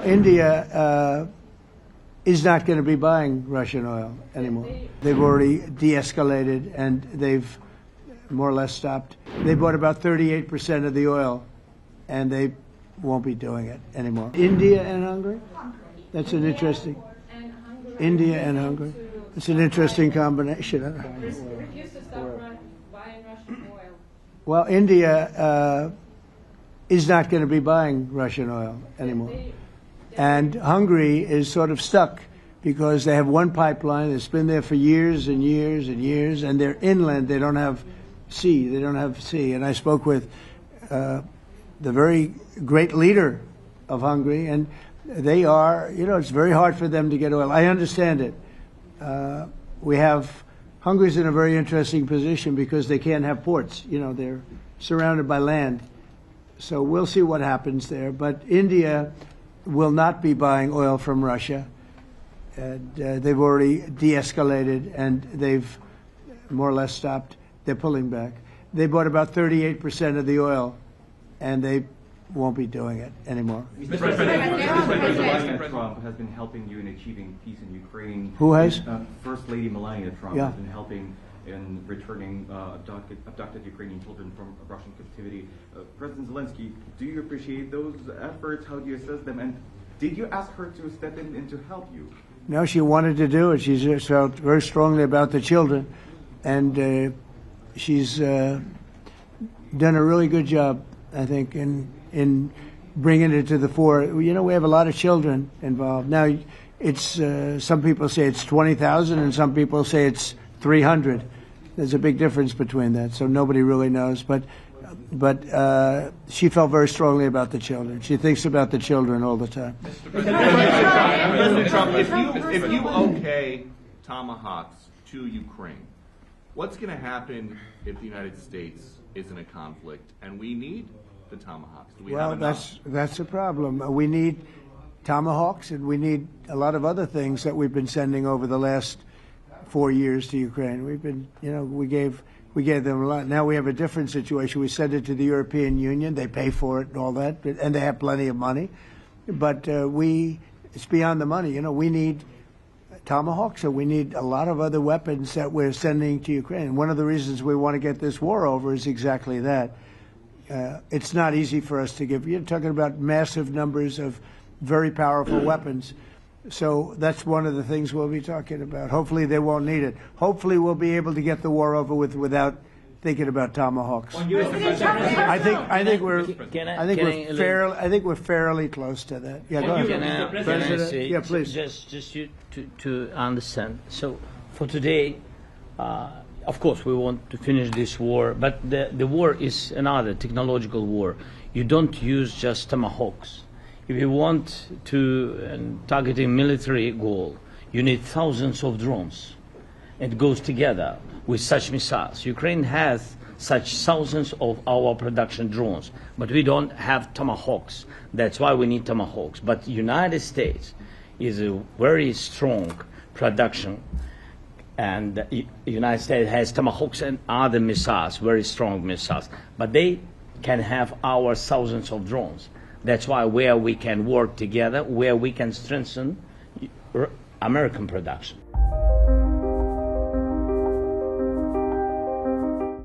India is not going to be buying Russian oil anymore. They've already de-escalated and they've more or less stopped. They bought about 38% of the oil and they won't be doing it anymore. India and Hungary? That's an interesting... India and Hungary? It's an interesting combination. Refuse to stop buying Russian oil. Well, India is not going to be buying Russian oil anymore. And Hungary is sort of stuck because they have one pipeline that's been there for years and years and years, and they're inland. They don't have sea. They don't have sea. And I spoke with the very great leader of Hungary, and they are, it's very hard for them to get oil. I understand it. Hungary's in a very interesting position because they can't have ports. They're surrounded by land. So we'll see what happens there. But India will not be buying oil from Russia. And they've already de-escalated and they've more or less stopped. They're pulling back. They bought about 38% of the oil and they won't be doing it anymore. Mr. President, Trump has been helping you in achieving peace in Ukraine. Who has? First Lady Melania Trump Yeah. has been helping in returning abducted Ukrainian children from Russian captivity. President Zelensky, do you appreciate those efforts? How do you assess them? And did you ask her to step in and to help you? No, she wanted to do it. She just felt very strongly about the children. And she's done a really good job, I think, in bringing it to the fore. We have a lot of children involved. Now, it's some people say it's 20,000 and some people say it's 300. There's a big difference between that, so nobody really knows. But she felt very strongly about the children. She thinks about the children all the time. President Trump, if you okay tomahawks to Ukraine, what's going to happen if the United States is in a conflict and we need the tomahawks? Do we have enough? That's a problem. We need tomahawks, and we need a lot of other things that we've been sending over the last 4 years to Ukraine. We've been, we gave them a lot. Now we have a different situation. We send it to the European Union. They pay for it and all that, and they have plenty of money. But it's beyond the money. We need tomahawks, and we need a lot of other weapons that we're sending to Ukraine. One of the reasons we want to get this war over is exactly that. It's not easy for us to give. You're talking about massive numbers of very powerful weapons. So that's one of the things we'll be talking about. Hopefully they won't need it. Hopefully we'll be able to get the war over with without thinking about tomahawks. I think we're fairly close to that. Yeah, go ahead. President. Yeah, please. Just you to understand. So for today, of course, we want to finish this war, but the war is another technological war. You don't use just tomahawks. If you want to target a military goal, you need thousands of drones. It goes together with such missiles. Ukraine has such thousands of our production drones, but we don't have tomahawks. That's why we need tomahawks. But United States is a very strong production, and the United States has tomahawks and other missiles, very strong missiles, but they can have our thousands of drones. That's why where we can work together, where we can strengthen American production.